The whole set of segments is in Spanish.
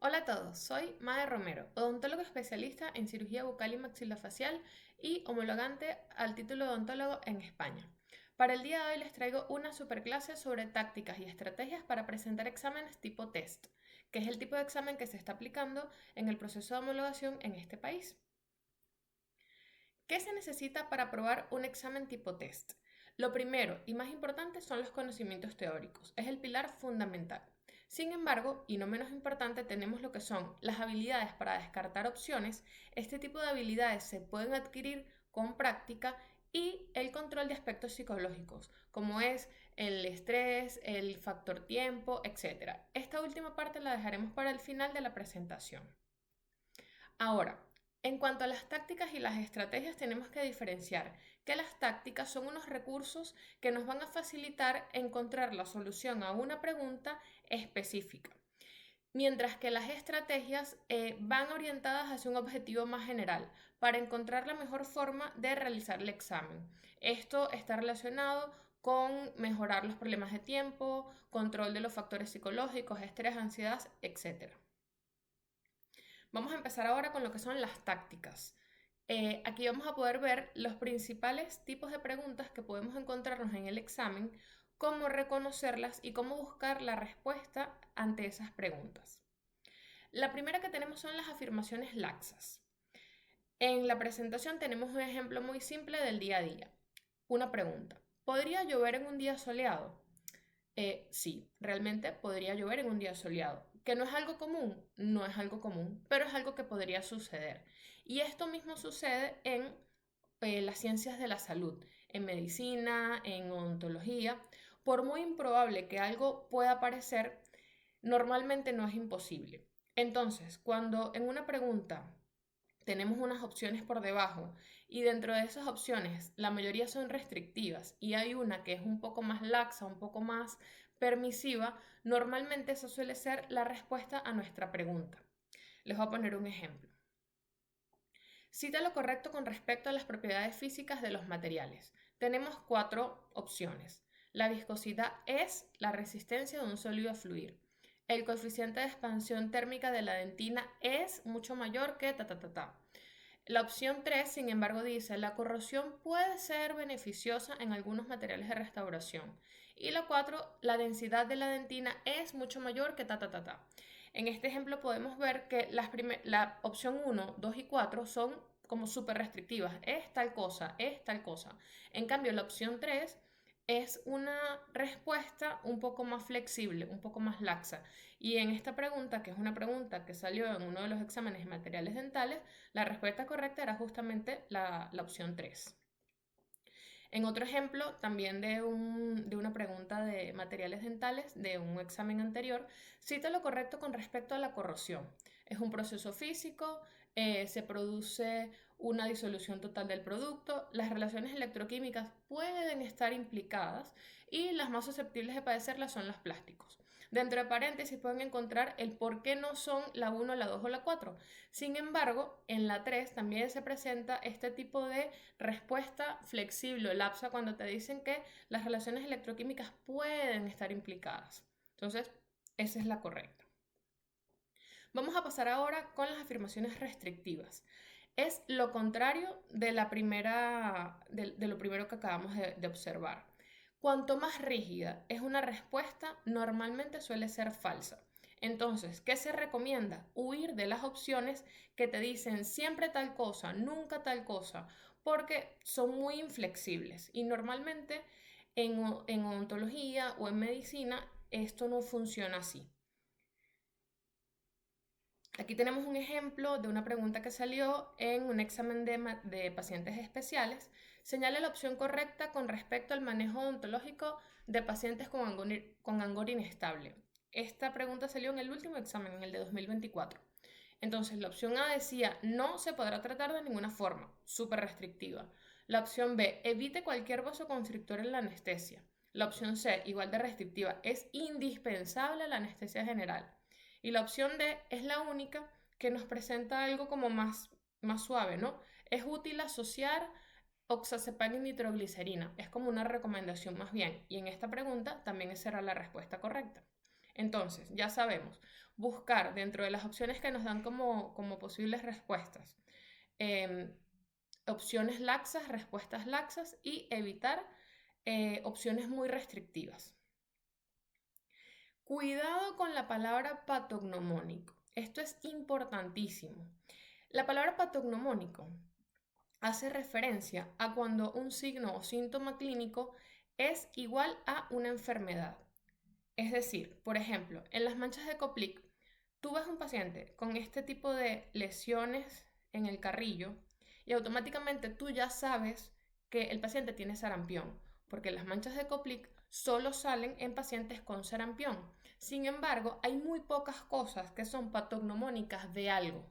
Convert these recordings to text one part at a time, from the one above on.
Hola a todos, soy Mae Romero, odontólogo especialista en cirugía bucal y maxilofacial y homologante al título de odontólogo en España. Para el día de hoy les traigo una superclase sobre tácticas y estrategias para presentar exámenes tipo test, que es el tipo de examen que se está aplicando en el proceso de homologación en este país. ¿Qué se necesita para aprobar un examen tipo test? Lo primero y más importante son los conocimientos teóricos, es el pilar fundamental. Sin embargo, y no menos importante, tenemos lo que son las habilidades para descartar opciones. Este tipo de habilidades se pueden adquirir con práctica y el control de aspectos psicológicos, como es el estrés, el factor tiempo, etc. Esta última parte la dejaremos para el final de la presentación. Ahora, en cuanto a las tácticas y las estrategias, tenemos que diferenciar que las tácticas son unos recursos que nos van a facilitar encontrar la solución a una pregunta específica, mientras que las estrategias van orientadas hacia un objetivo más general, para encontrar la mejor forma de realizar el examen. Esto está relacionado con mejorar los problemas de tiempo, control de los factores psicológicos, estrés, ansiedad, etc. Vamos a empezar ahora con lo que son las tácticas. Aquí vamos a poder ver los principales tipos de preguntas que podemos encontrarnos en el examen, cómo reconocerlas y cómo buscar la respuesta ante esas preguntas. La primera que tenemos son las afirmaciones laxas. En la presentación tenemos un ejemplo muy simple del día a día. Una pregunta: ¿podría llover en un día soleado? Sí, realmente podría llover en un día soleado. ¿Que no es algo común? No es algo común, pero es algo que podría suceder. Y esto mismo sucede en las ciencias de la salud, en medicina, en odontología. Por muy improbable que algo pueda parecer, normalmente no es imposible. Entonces, cuando en una pregunta tenemos unas opciones por debajo y dentro de esas opciones la mayoría son restrictivas y hay una que es un poco más laxa, un poco más permisiva, normalmente esa suele ser la respuesta a nuestra pregunta. Les voy a poner un ejemplo. Cita lo correcto con respecto a las propiedades físicas de los materiales. Tenemos cuatro opciones. La viscosidad es la resistencia de un sólido a fluir. El coeficiente de expansión térmica de la dentina es mucho mayor que ta ta ta ta. La opción 3, sin embargo, dice: la corrosión puede ser beneficiosa en algunos materiales de restauración. Y la 4, la densidad de la dentina es mucho mayor que ta ta ta ta. En este ejemplo podemos ver que la opción 1, 2 y 4 son como súper restrictivas. Es tal cosa, es tal cosa. En cambio, la opción 3 es una respuesta un poco más flexible, un poco más laxa. Y en esta pregunta, que es una pregunta que salió en uno de los exámenes de materiales dentales, la respuesta correcta era justamente la opción 3. En otro ejemplo, también de una pregunta de materiales dentales de un examen anterior, cita lo correcto con respecto a la corrosión. Es un proceso físico, se produce una disolución total del producto, las relaciones electroquímicas pueden estar implicadas y las más susceptibles de padecerlas son los plásticos. Dentro de paréntesis pueden encontrar el por qué no son la 1, la 2 o la 4. Sin embargo, en la 3 también se presenta este tipo de respuesta flexible o lapsa cuando te dicen que las relaciones electroquímicas pueden estar implicadas. Entonces, esa es la correcta. Vamos a pasar ahora con las afirmaciones restrictivas. Es lo contrario de lo primero que acabamos de observar. Cuanto más rígida es una respuesta, normalmente suele ser falsa. Entonces, ¿qué se recomienda? Huir de las opciones que te dicen siempre tal cosa, nunca tal cosa, porque son muy inflexibles y normalmente en odontología o en medicina esto no funciona así. Aquí tenemos un ejemplo de una pregunta que salió en un examen de pacientes especiales. Señale la opción correcta con respecto al manejo odontológico de pacientes con angor inestable. Esta pregunta salió en el último examen, en el de 2024. Entonces, la opción A decía: no se podrá tratar de ninguna forma, súper restrictiva. La opción B: evite cualquier vasoconstrictor en la anestesia. La opción C, igual de restrictiva: es indispensable la anestesia general. Y la opción D es la única que nos presenta algo como más suave, ¿no? Es útil asociar oxazepam y nitroglicerina. Es como una recomendación más bien. Y en esta pregunta también esa era la respuesta correcta. Entonces, ya sabemos, buscar dentro de las opciones que nos dan como posibles respuestas, em, opciones laxas, respuestas laxas y evitar opciones muy restrictivas. Cuidado con la palabra patognomónico. Esto es importantísimo. La palabra patognomónico hace referencia a cuando un signo o síntoma clínico es igual a una enfermedad. Es decir, por ejemplo, en las manchas de Koplik, tú ves un paciente con este tipo de lesiones en el carrillo y automáticamente tú ya sabes que el paciente tiene sarampión, porque las manchas de Koplik solo salen en pacientes con sarampión. Sin embargo, hay muy pocas cosas que son patognomónicas de algo.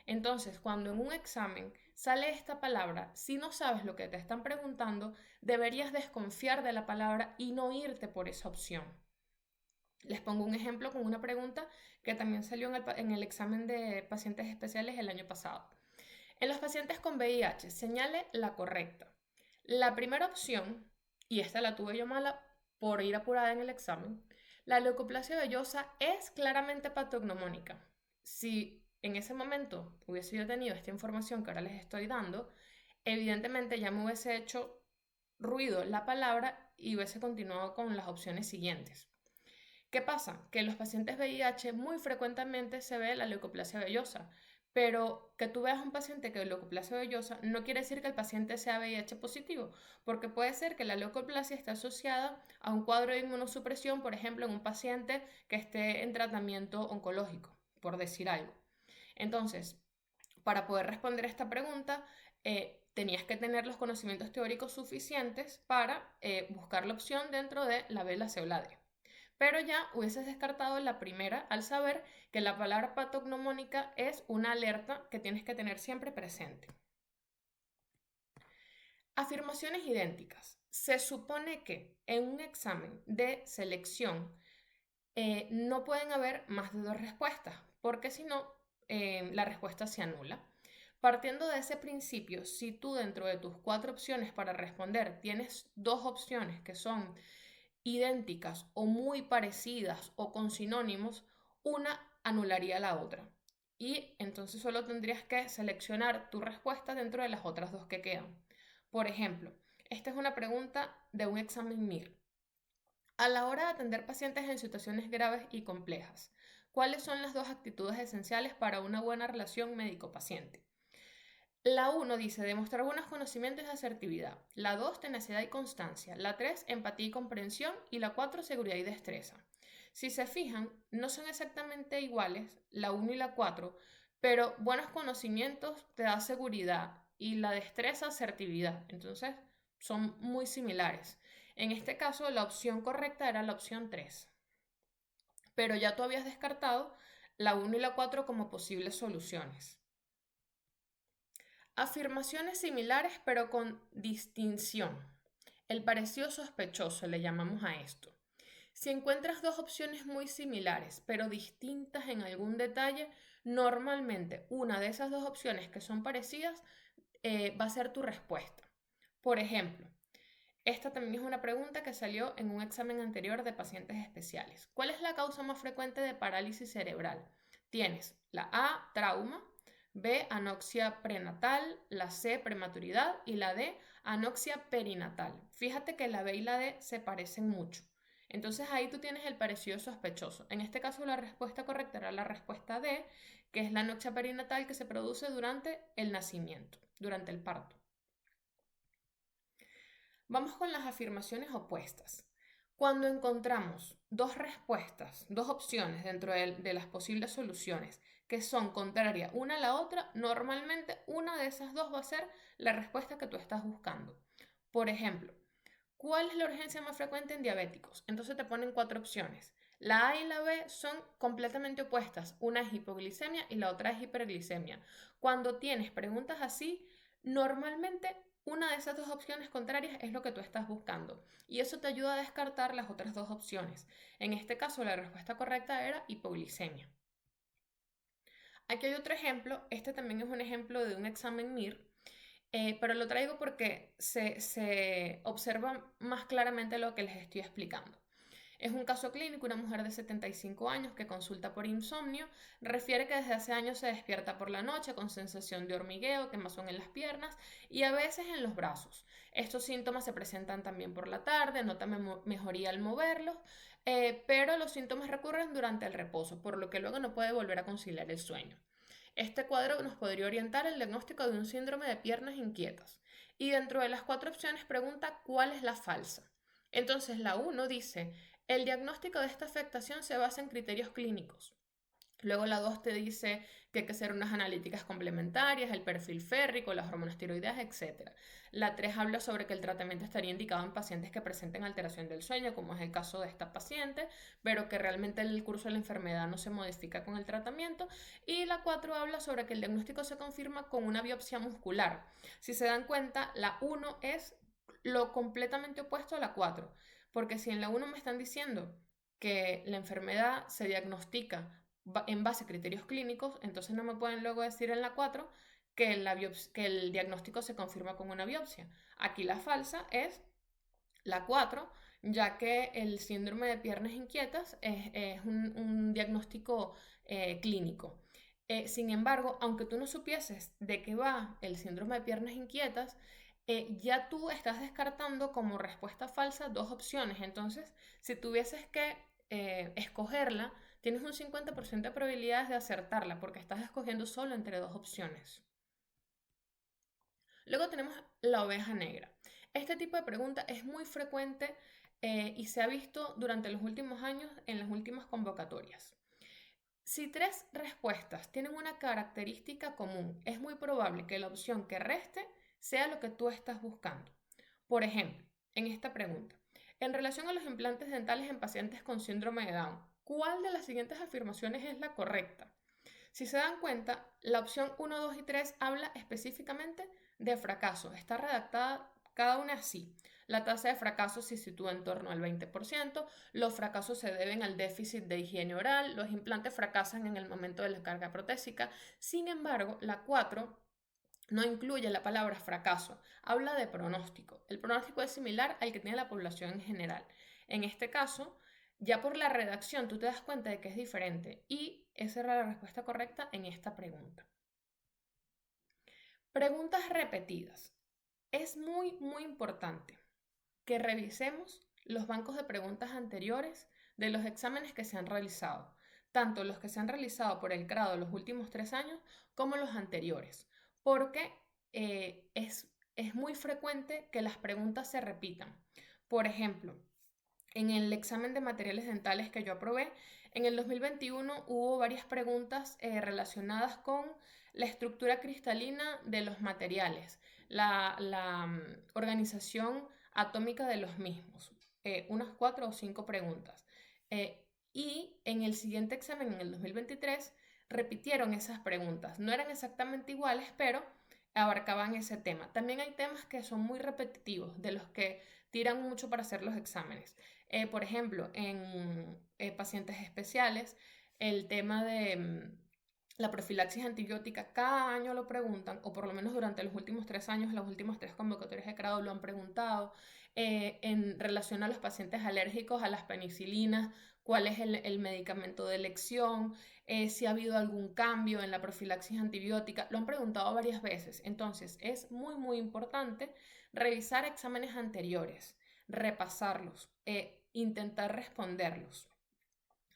Entonces, cuando en un examen sale esta palabra, si no sabes lo que te están preguntando, deberías desconfiar de la palabra y no irte por esa opción. Les pongo un ejemplo con una pregunta que también salió en el examen de pacientes especiales el año pasado. En los pacientes con VIH, señale la correcta. La primera opción, y esta la tuve yo mala por ir apurada en el examen, la leucoplasia vellosa es claramente patognomónica. Si en ese momento hubiese yo tenido esta información que ahora les estoy dando, evidentemente ya me hubiese hecho ruido la palabra y hubiese continuado con las opciones siguientes. ¿Qué pasa? Que en los pacientes VIH muy frecuentemente se ve la leucoplasia vellosa, pero que tú veas un paciente que leucoplasia vellosa no quiere decir que el paciente sea VIH positivo, porque puede ser que la leucoplasia esté asociada a un cuadro de inmunosupresión, por ejemplo, en un paciente que esté en tratamiento oncológico, por decir algo. Entonces, para poder responder esta pregunta, tenías que tener los conocimientos teóricos suficientes para buscar la opción dentro de la vela ceoládea. Pero ya hubieses descartado la primera al saber que la palabra patognomónica es una alerta que tienes que tener siempre presente. Afirmaciones idénticas. Se supone que en un examen de selección no pueden haber más de dos respuestas, porque si no, la respuesta se anula. Partiendo de ese principio, si tú dentro de tus 4 opciones para responder tienes 2 opciones que son idénticas o muy parecidas o con sinónimos, una anularía la otra. Y entonces solo tendrías que seleccionar tu respuesta dentro de las otras dos que quedan. Por ejemplo, esta es una pregunta de un examen MIR. A la hora de atender pacientes en situaciones graves y complejas, ¿cuáles son las dos actitudes esenciales para una buena relación médico-paciente? La 1 dice demostrar buenos conocimientos y asertividad. La 2 tenacidad y constancia. La 3 empatía y comprensión. Y la 4 seguridad y destreza. Si se fijan, no son exactamente iguales la 1 y la 4, pero buenos conocimientos te da seguridad y la destreza asertividad. Entonces, son muy similares. En este caso, la opción correcta era la opción 3. Pero ya tú habías descartado la 1 y la 4 como posibles soluciones. Afirmaciones similares pero con distinción. El parecido sospechoso le llamamos a esto. Si encuentras dos opciones muy similares pero distintas en algún detalle, normalmente una de esas dos opciones que son parecidas va a ser tu respuesta. Por ejemplo, esta también es una pregunta que salió en un examen anterior de pacientes especiales. ¿Cuál es la causa más frecuente de parálisis cerebral? Tienes la A, trauma, B, anoxia prenatal, la C, prematuridad y la D, anoxia perinatal. Fíjate que la B y la D se parecen mucho. Entonces ahí tú tienes el parecido sospechoso. En este caso la respuesta correcta era la respuesta D, que es la anoxia perinatal que se produce durante el nacimiento, durante el parto. Vamos con las afirmaciones opuestas. Cuando encontramos dos respuestas, dos opciones dentro de las posibles soluciones que son contrarias una a la otra, normalmente una de esas dos va a ser la respuesta que tú estás buscando. Por ejemplo, ¿cuál es la urgencia más frecuente en diabéticos? Entonces te ponen 4 opciones. La A y la B son completamente opuestas. Una es hipoglicemia y la otra es hiperglicemia. Cuando tienes preguntas así, normalmente una de esas dos opciones contrarias es lo que tú estás buscando. Y eso te ayuda a descartar las otras dos opciones. En este caso, la respuesta correcta era hipoglicemia. Aquí hay otro ejemplo. Este también es un ejemplo de un examen MIR. Pero lo traigo porque se observa más claramente lo que les estoy explicando. Es un caso clínico, una mujer de 75 años que consulta por insomnio, refiere que desde hace años se despierta por la noche con sensación de hormigueo, quemazón en las piernas y a veces en los brazos. Estos síntomas se presentan también por la tarde, nota mejoría al moverlos, pero los síntomas recurren durante el reposo, por lo que luego no puede volver a conciliar el sueño. Este cuadro nos podría orientar el diagnóstico de un síndrome de piernas inquietas. Y dentro de las 4 opciones pregunta cuál es la falsa. Entonces la 1 dice, el diagnóstico de esta afectación se basa en criterios clínicos. Luego la 2 te dice que hay que hacer unas analíticas complementarias, el perfil férrico, las hormonas tiroideas, etc. La 3 habla sobre que el tratamiento estaría indicado en pacientes que presenten alteración del sueño, como es el caso de esta paciente, pero que realmente el curso de la enfermedad no se modifica con el tratamiento. Y la 4 habla sobre que el diagnóstico se confirma con una biopsia muscular. Si se dan cuenta, la 1 es lo completamente opuesto a la 4, porque si en la 1 me están diciendo que la enfermedad se diagnostica en base a criterios clínicos, entonces no me pueden luego decir en la 4 que el diagnóstico se confirma con una biopsia. Aquí la falsa es la 4, ya que el síndrome de piernas inquietas es un diagnóstico clínico. Sin embargo, aunque tú no supieses de qué va el síndrome de piernas inquietas, ya tú estás descartando como respuesta falsa 2 opciones. Entonces, si tuvieses que escogerla, tienes un 50% de probabilidades de acertarla porque estás escogiendo solo entre 2 opciones. Luego tenemos la oveja negra. Este tipo de pregunta es muy frecuente y se ha visto durante los últimos años en las últimas convocatorias. Si 3 respuestas tienen una característica común, es muy probable que la opción que reste sea lo que tú estás buscando. Por ejemplo, en esta pregunta, en relación a los implantes dentales en pacientes con síndrome de Down, ¿cuál de las siguientes afirmaciones es la correcta? Si se dan cuenta, la opción 1, 2 y 3 habla específicamente de fracaso. Está redactada cada una así. La tasa de fracaso se sitúa en torno al 20%, los fracasos se deben al déficit de higiene oral, los implantes fracasan en el momento de la carga protésica. Sin embargo, la 4 no incluye la palabra fracaso, habla de pronóstico. El pronóstico es similar al que tiene la población en general. En este caso, ya por la redacción tú te das cuenta de que es diferente y esa era la respuesta correcta en esta pregunta. Preguntas repetidas. Es muy importante que revisemos los bancos de preguntas anteriores de los exámenes que se han realizado, tanto los que se han realizado por el grado los últimos 3 años como los anteriores, porque es muy frecuente que las preguntas se repitan. Por ejemplo, en el examen de materiales dentales que yo aprobé, en el 2021 hubo varias preguntas relacionadas con la estructura cristalina de los materiales, la organización atómica de los mismos, unas 4 o 5 preguntas. Y en el siguiente examen, en el 2023, repitieron esas preguntas. No eran exactamente iguales, pero abarcaban ese tema. También hay temas que son muy repetitivos, de los que tiran mucho para hacer los exámenes. Por ejemplo, en pacientes especiales, el tema de la profilaxis antibiótica, cada año lo preguntan, o por lo menos durante los últimos 3 años, las últimas 3 convocatorias de grado lo han preguntado, en relación a los pacientes alérgicos a las penicilinas, cuál es el medicamento de elección, si ha habido algún cambio en la profilaxis antibiótica, lo han preguntado varias veces. Entonces, es muy importante revisar exámenes anteriores, repasarlos, intentar responderlos.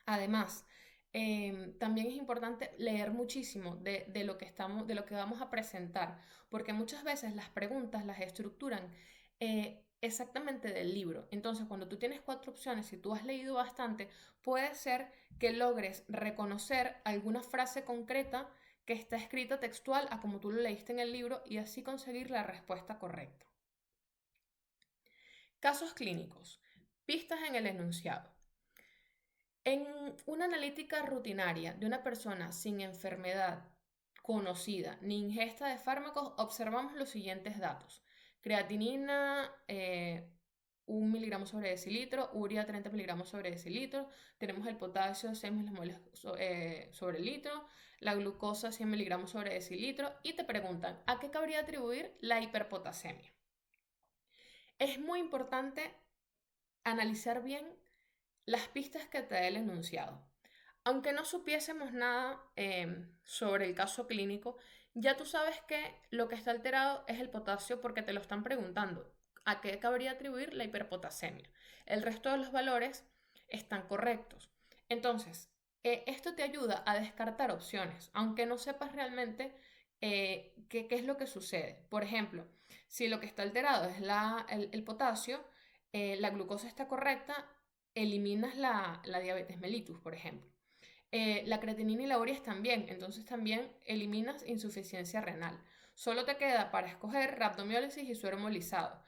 Además, también es importante leer muchísimo de lo de lo que vamos a presentar, porque muchas veces las preguntas las estructuran exactamente del libro. Entonces, cuando tú tienes 4 opciones y tú has leído bastante, puede ser que logres reconocer alguna frase concreta que está escrita textual a como tú lo leíste en el libro y así conseguir la respuesta correcta. Casos clínicos. Pistas en el enunciado. En una analítica rutinaria de una persona sin enfermedad conocida ni ingesta de fármacos, observamos los siguientes datos. Creatinina, 1 miligramo sobre decilitro, urea 30 miligramos sobre decilitro, tenemos el potasio 6 milimoles sobre litro, la glucosa 100 miligramos sobre decilitro y te preguntan, ¿a qué cabría atribuir la hiperpotasemia? Es muy importante analizar bien las pistas que te dé el enunciado. Aunque no supiésemos nada sobre el caso clínico, ya tú sabes que lo que está alterado es el potasio porque te lo están preguntando. ¿A qué cabría atribuir la hiperpotasemia? El resto de los valores están correctos. Entonces, esto te ayuda a descartar opciones, aunque no sepas realmente qué es lo que sucede. Por ejemplo, si lo que está alterado es el potasio, la glucosa está correcta, eliminas la diabetes mellitus, por ejemplo. La creatinina y la urea están bien, entonces también eliminas insuficiencia renal. Solo te queda para escoger rhabdomiólisis y suero hemolizado.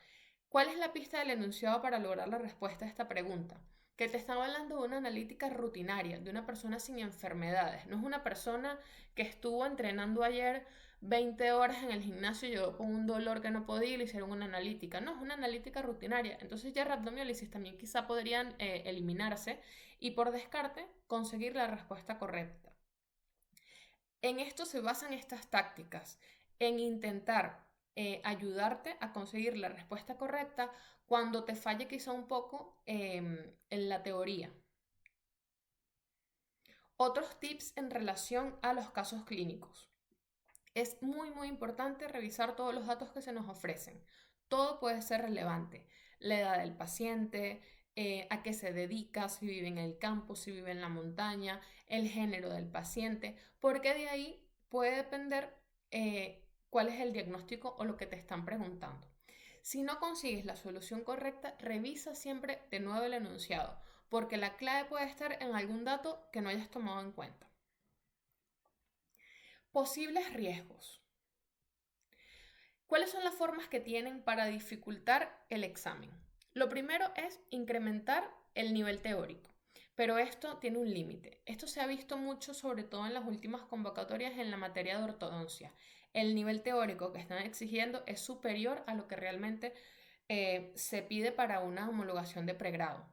¿Cuál es la pista del enunciado para lograr la respuesta a esta pregunta? Que te están hablando de una analítica rutinaria, de una persona sin enfermedades. No es una persona que estuvo entrenando ayer 20 horas en el gimnasio y llegó con un dolor que no podía y le hicieron una analítica. No, es una analítica rutinaria. Entonces ya rhabdomiólisis también quizá podrían eliminarse y por descarte conseguir la respuesta correcta. En esto se basan estas tácticas, en intentar ayudarte a conseguir la respuesta correcta cuando te falle quizá un poco en la teoría. Otros tips en relación a los casos clínicos. Es muy importante revisar todos los datos que se nos ofrecen. Todo puede ser relevante. La edad del paciente, a qué se dedica, si vive en el campo, si vive en la montaña, el género del paciente, porque de ahí puede depender cuál es el diagnóstico o lo que te están preguntando. Si no consigues la solución correcta, revisa siempre de nuevo el enunciado, porque la clave puede estar en algún dato que no hayas tomado en cuenta. Posibles riesgos. ¿Cuáles son las formas que tienen para dificultar el examen? Lo primero es incrementar el nivel teórico, pero esto tiene un límite. Esto se ha visto mucho, sobre todo en las últimas convocatorias en la materia de ortodoncia. El nivel teórico que están exigiendo es superior a lo que realmente se pide para una homologación de pregrado.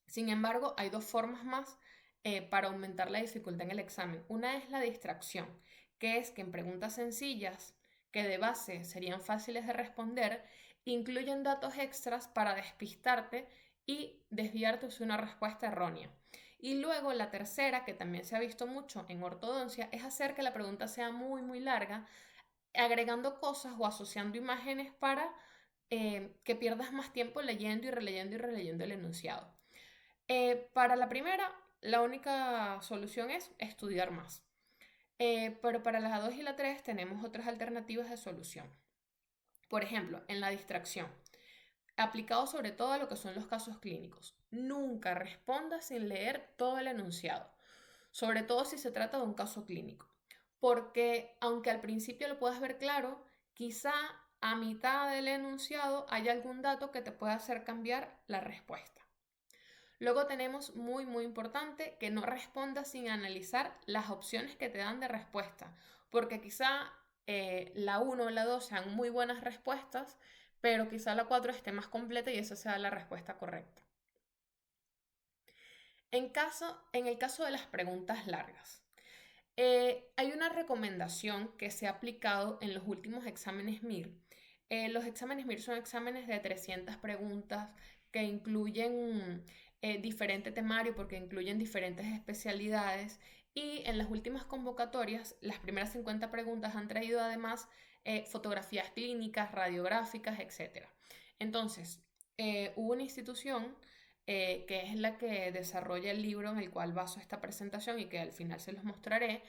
Sin embargo, hay dos formas más para aumentar la dificultad en el examen. Una es la distracción, que es que en preguntas sencillas que de base serían fáciles de responder, incluyen datos extras para despistarte y desviarte hacia una respuesta errónea. Y luego la tercera, que también se ha visto mucho en ortodoncia, es hacer que la pregunta sea muy larga, agregando cosas o asociando imágenes para que pierdas más tiempo leyendo y releyendo el enunciado. Para la primera, la única solución es estudiar más. Pero para la 2 y la 3 tenemos otras alternativas de solución. Por ejemplo, en la distracción, aplicado sobre todo a lo que son los casos clínicos. Nunca responda sin leer todo el enunciado, sobre todo si se trata de un caso clínico. Porque aunque al principio lo puedas ver claro, quizá a mitad del enunciado hay algún dato que te pueda hacer cambiar la respuesta. Luego tenemos muy importante que no respondas sin analizar las opciones que te dan de respuesta, porque quizá la 1 o la 2 sean muy buenas respuestas, pero quizá la 4 esté más completa y esa sea la respuesta correcta. En el caso de las preguntas largas, hay una recomendación que se ha aplicado en los últimos exámenes MIR. Los exámenes MIR son exámenes de 300 preguntas que incluyen diferente temario porque incluyen diferentes especialidades y en las últimas convocatorias las primeras 50 preguntas han traído además fotografías clínicas, radiográficas, etc. Entonces, hubo una institución que es la que desarrolla el libro en el cual baso esta presentación y que al final se los mostraré,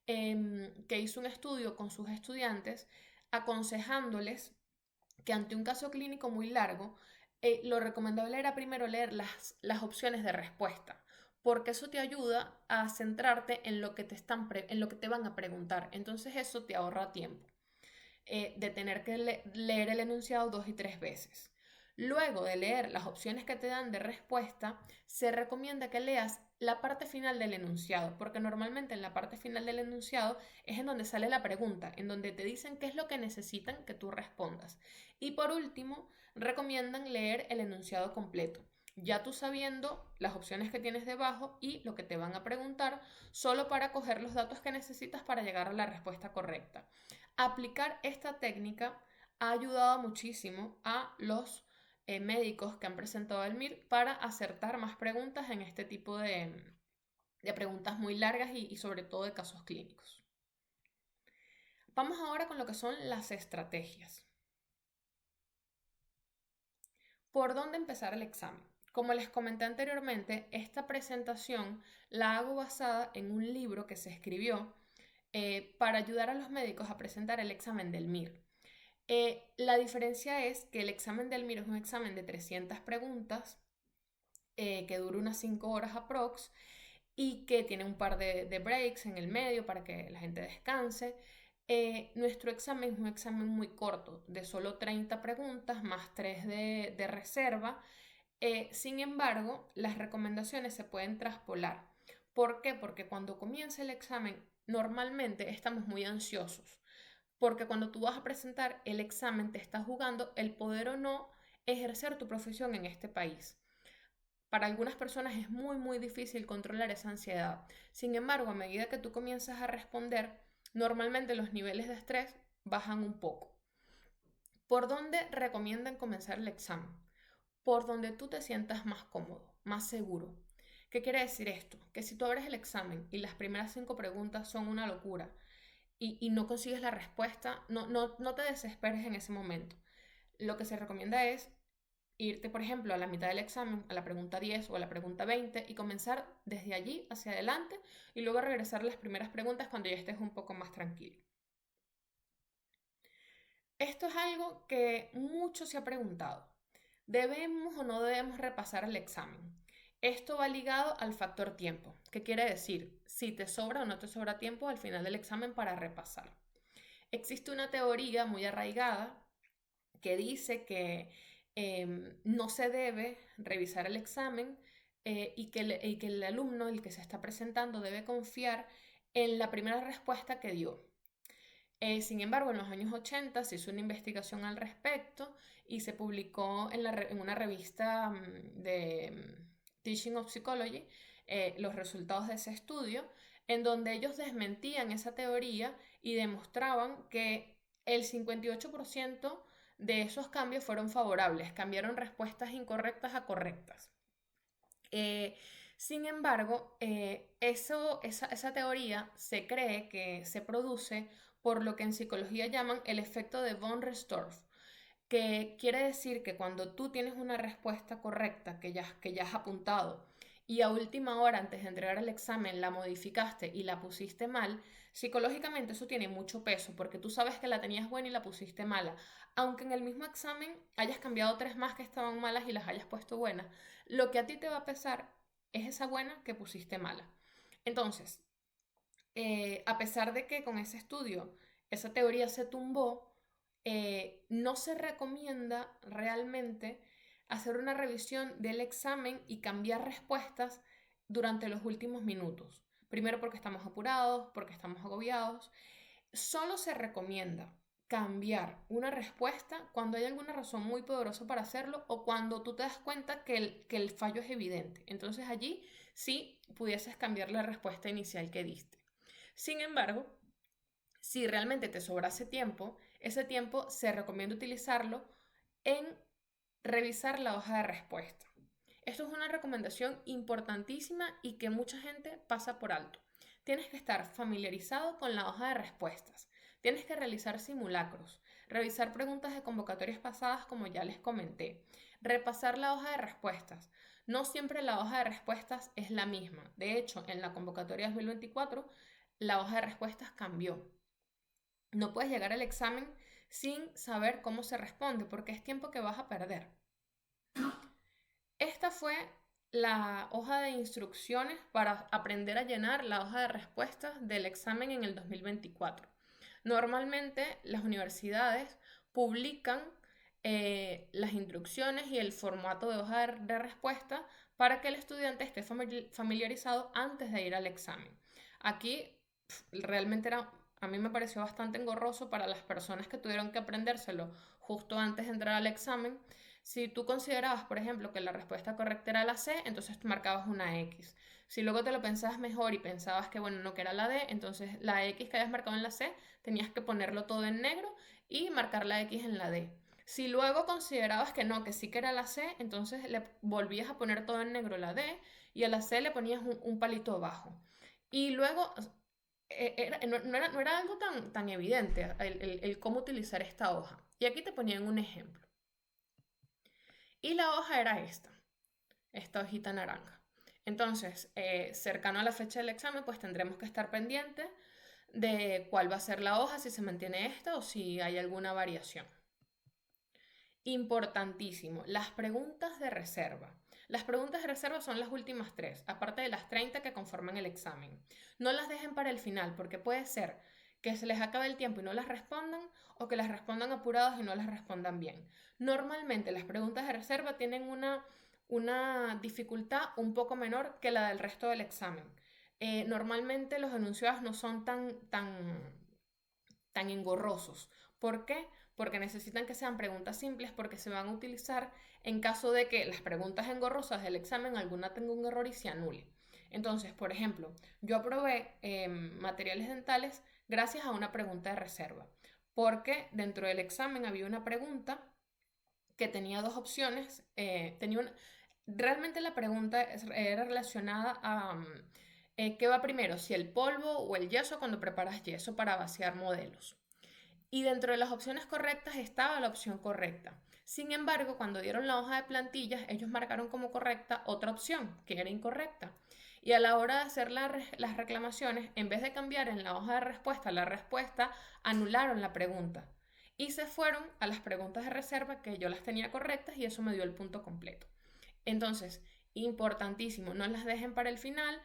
que hizo un estudio con sus estudiantes aconsejándoles que ante un caso clínico muy largo, lo recomendable era primero leer las opciones de respuesta, porque eso te ayuda a centrarte en lo que en lo que te van a preguntar. Entonces eso te ahorra tiempo de tener que leer el enunciado 2 y 3 veces. Luego de leer las opciones que te dan de respuesta, se recomienda que leas la parte final del enunciado, porque normalmente en la parte final del enunciado es en donde sale la pregunta, en donde te dicen qué es lo que necesitan que tú respondas. Y por último, recomiendan leer el enunciado completo, ya tú sabiendo las opciones que tienes debajo y lo que te van a preguntar, solo para coger los datos que necesitas para llegar a la respuesta correcta. Aplicar esta técnica ha ayudado muchísimo a los médicos que han presentado al MIR para acertar más preguntas en este tipo de preguntas muy largas y sobre todo de casos clínicos. Vamos ahora con lo que son las estrategias. ¿Por dónde empezar el examen? Como les comenté anteriormente, esta presentación la hago basada en un libro que se escribió para ayudar a los médicos a presentar el examen del MIR. La diferencia es que el examen del MIR es un examen de 300 preguntas que dura unas 5 horas aprox y que tiene un par de breaks en el medio para que la gente descanse. Nuestro examen es un examen muy corto, de solo 30 preguntas más 3 de reserva. Sin embargo, las recomendaciones se pueden traspolar. ¿Por qué? Porque cuando comienza el examen, normalmente estamos muy ansiosos. Porque cuando tú vas a presentar el examen, te estás jugando el poder o no ejercer tu profesión en este país. Para algunas personas es muy difícil controlar esa ansiedad. Sin embargo, a medida que tú comienzas a responder, normalmente los niveles de estrés bajan un poco. ¿Por dónde recomiendan comenzar el examen? Por donde tú te sientas más cómodo, más seguro. ¿Qué quiere decir esto? Que si tú abres el examen y las primeras 5 preguntas son una locura y no consigues la respuesta, no te desesperes en ese momento. Lo que se recomienda es irte, por ejemplo, a la mitad del examen, a la pregunta 10 o a la pregunta 20 y comenzar desde allí hacia adelante y luego regresar a las primeras preguntas cuando ya estés un poco más tranquilo. Esto es algo que mucho se ha preguntado. ¿Debemos o no debemos repasar el examen? Esto va ligado al factor tiempo. ¿Qué quiere decir? Si te sobra o no te sobra tiempo al final del examen para repasar. Existe una teoría muy arraigada que dice que no se debe revisar el examen y que el alumno, el que se está presentando, debe confiar en la primera respuesta que dio. Sin embargo, en los años 80 se hizo una investigación al respecto y se publicó en una revista de Teaching of Psychology los resultados de ese estudio, en donde ellos desmentían esa teoría y demostraban que el 58% de esos cambios fueron favorables, cambiaron respuestas incorrectas a correctas. Sin embargo, esa teoría se cree que se produce por lo que en psicología llaman el efecto de von Restorff, que quiere decir que cuando tú tienes una respuesta correcta que ya has apuntado y a última hora antes de entregar el examen la modificaste y la pusiste mal, psicológicamente eso tiene mucho peso porque tú sabes que la tenías buena y la pusiste mala. Aunque en el mismo examen hayas cambiado 3 más que estaban malas y las hayas puesto buenas, lo que a ti te va a pesar es esa buena que pusiste mala. Entonces, a pesar de que con ese estudio esa teoría se tumbó, no se recomienda realmente hacer una revisión del examen y cambiar respuestas durante los últimos minutos. Primero porque estamos apurados, porque estamos agobiados. Solo se recomienda cambiar una respuesta cuando hay alguna razón muy poderosa para hacerlo o cuando tú te das cuenta que el fallo es evidente. Entonces allí sí pudieses cambiar la respuesta inicial que diste. Sin embargo, si realmente te sobrase tiempo, ese tiempo se recomienda utilizarlo en revisar la hoja de respuesta. Esto es una recomendación importantísima y que mucha gente pasa por alto. Tienes que estar familiarizado con la hoja de respuestas. Tienes que realizar simulacros, revisar preguntas de convocatorias pasadas como ya les comenté, repasar la hoja de respuestas. No siempre la hoja de respuestas es la misma. De hecho, en la convocatoria 2024, la hoja de respuestas cambió. No puedes llegar al examen sin saber cómo se responde porque es tiempo que vas a perder. Esta fue la hoja de instrucciones para aprender a llenar la hoja de respuestas del examen en el 2024. Normalmente las universidades publican las instrucciones y el formato de hoja de respuesta para que el estudiante esté familiarizado antes de ir al examen. Aquí realmente a mí me pareció bastante engorroso para las personas que tuvieron que aprendérselo justo antes de entrar al examen. Si tú considerabas, por ejemplo, que la respuesta correcta era la C, entonces tú marcabas una X. Si luego te lo pensabas mejor y pensabas que, bueno, no, que era la D, entonces la X que habías marcado en la C tenías que ponerlo todo en negro y marcar la X en la D. Si luego considerabas que no, que sí que era la C, entonces le volvías a poner todo en negro la D y a la C le ponías un palito abajo. Y luego no era algo tan evidente el cómo utilizar esta hoja. Y aquí te ponían un ejemplo. Y la hoja era esta hojita naranja. Entonces, cercano a la fecha del examen, pues tendremos que estar pendientes de cuál va a ser la hoja, si se mantiene esta o si hay alguna variación. Importantísimo, las preguntas de reserva. Las preguntas de reserva son las últimas 3, aparte de las 30 que conforman el examen. No las dejen para el final, porque puede ser que se les acabe el tiempo y no las respondan, o que las respondan apuradas y no las respondan bien. Normalmente las preguntas de reserva tienen una dificultad un poco menor que la del resto del examen. Normalmente los enunciados no son tan engorrosos. ¿Por qué? Porque necesitan que sean preguntas simples, porque se van a utilizar en caso de que las preguntas engorrosas del examen alguna tenga un error y se anule. Entonces, por ejemplo, yo aprobé materiales dentales gracias a una pregunta de reserva, porque dentro del examen había una pregunta que tenía dos opciones. Realmente la pregunta era relacionada a qué va primero, si el polvo o el yeso cuando preparas yeso para vaciar modelos. Y dentro de las opciones correctas estaba la opción correcta. Sin embargo, cuando dieron la hoja de plantillas, ellos marcaron como correcta otra opción, que era incorrecta. Y a la hora de hacer las reclamaciones, en vez de cambiar en la hoja de respuesta la respuesta, anularon la pregunta. Y se fueron a las preguntas de reserva que yo las tenía correctas y eso me dio el punto completo. Entonces, importantísimo, no las dejen para el final.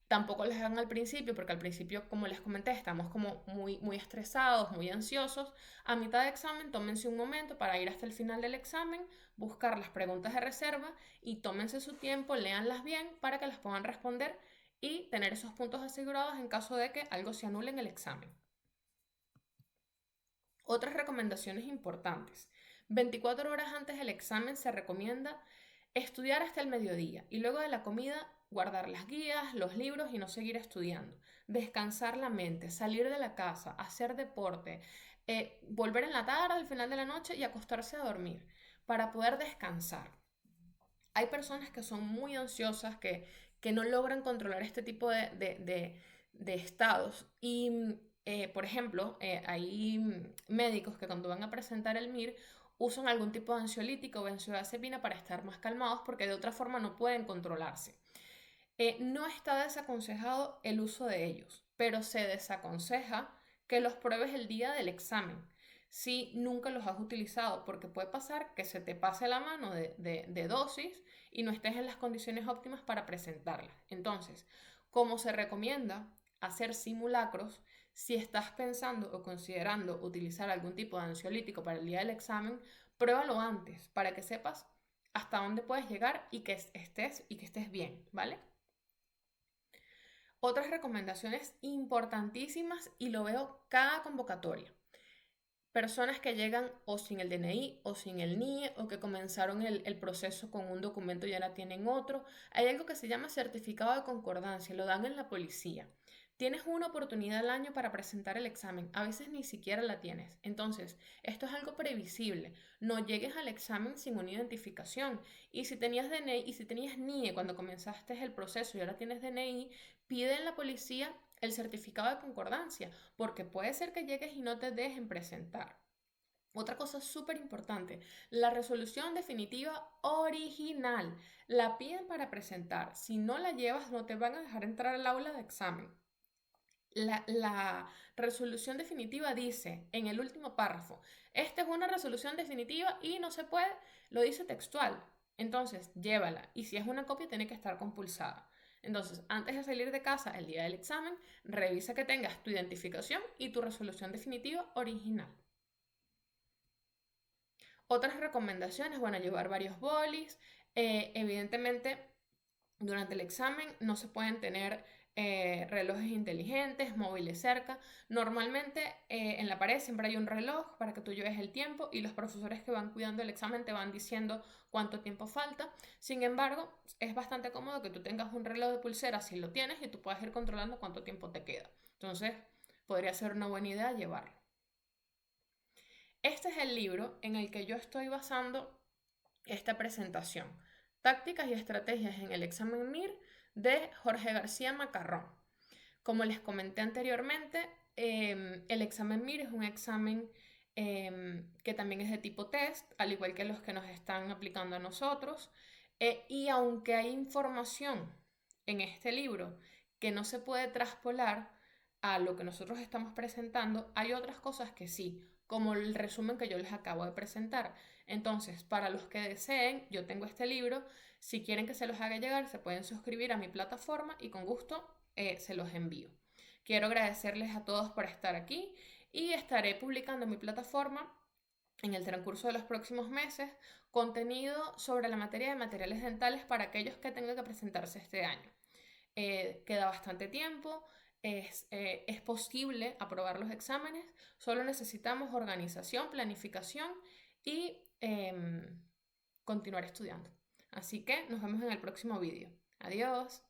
Tampoco les hagan al principio, porque al principio, como les comenté, estamos como muy estresados, muy ansiosos. A mitad de examen, tómense un momento para ir hasta el final del examen, buscar las preguntas de reserva y tómense su tiempo, léanlas bien para que las puedan responder y tener esos puntos asegurados en caso de que algo se anule en el examen. Otras recomendaciones importantes. 24 horas antes del examen se recomienda estudiar hasta el mediodía y luego de la comida guardar las guías, los libros y no seguir estudiando. Descansar la mente, salir de la casa, hacer deporte, volver en la tarde, al final de la noche y acostarse a dormir para poder descansar. Hay personas que son muy ansiosas, que no logran controlar este tipo de estados y por ejemplo, hay médicos que cuando van a presentar el MIR usan algún tipo de ansiolítico o benzodiazepina para estar más calmados porque de otra forma no pueden controlarse. No está desaconsejado el uso de ellos, pero se desaconseja que los pruebes el día del examen si nunca los has utilizado, porque puede pasar que se te pase la mano de dosis y no estés en las condiciones óptimas para presentarlas. Entonces, como se recomienda hacer simulacros, si estás pensando o considerando utilizar algún tipo de ansiolítico para el día del examen, pruébalo antes para que sepas hasta dónde puedes llegar y que estés bien, ¿vale? Otras recomendaciones importantísimas y lo veo cada convocatoria. Personas que llegan o sin el DNI o sin el NIE o que comenzaron el proceso con un documento y ahora tienen otro. Hay algo que se llama certificado de concordancia, lo dan en la policía. Tienes una oportunidad al año para presentar el examen, a veces ni siquiera la tienes. Entonces, esto es algo previsible. No llegues al examen sin una identificación. Y si tenías DNI y si tenías NIE cuando comenzaste el proceso y ahora tienes DNI, pide en la policía el certificado de concordancia, porque puede ser que llegues y no te dejen presentar. Otra cosa súper importante, la resolución definitiva original. La piden para presentar. Si no la llevas, no te van a dejar entrar al aula de examen. La resolución definitiva dice en el último párrafo, esta es una resolución definitiva y no se puede, lo dice textual. Entonces, llévala. Y si es una copia, tiene que estar compulsada. Entonces, antes de salir de casa el día del examen, revisa que tengas tu identificación y tu resolución definitiva original. Otras recomendaciones, bueno, llevar varios bolis. Evidentemente, durante el examen no se pueden tener relojes inteligentes, móviles cerca. Normalmente en la pared siempre hay un reloj para que tú lleves el tiempo y los profesores que van cuidando el examen te van diciendo cuánto tiempo falta. Sin embargo, es bastante cómodo que tú tengas un reloj de pulsera si lo tienes y tú puedas ir controlando cuánto tiempo te queda. Entonces, podría ser una buena idea llevarlo. Este es el libro en el que yo estoy basando esta presentación. Tácticas y estrategias en el examen MIR de Jorge García Macarrón. Como les comenté anteriormente, el examen MIR es un examen que también es de tipo test, al igual que los que nos están aplicando a nosotros. Y aunque hay información en este libro que no se puede traspolar a lo que nosotros estamos presentando, hay otras cosas que sí, como el resumen que yo les acabo de presentar. Entonces, para los que deseen, yo tengo este libro. Si quieren que se los haga llegar, se pueden suscribir a mi plataforma y con gusto se los envío. Quiero agradecerles a todos por estar aquí y estaré publicando en mi plataforma en el transcurso de los próximos meses contenido sobre la materia de materiales dentales para aquellos que tengan que presentarse este año. Queda bastante tiempo, es posible aprobar los exámenes, solo necesitamos organización, planificación y continuar estudiando. Así que nos vemos en el próximo vídeo. Adiós.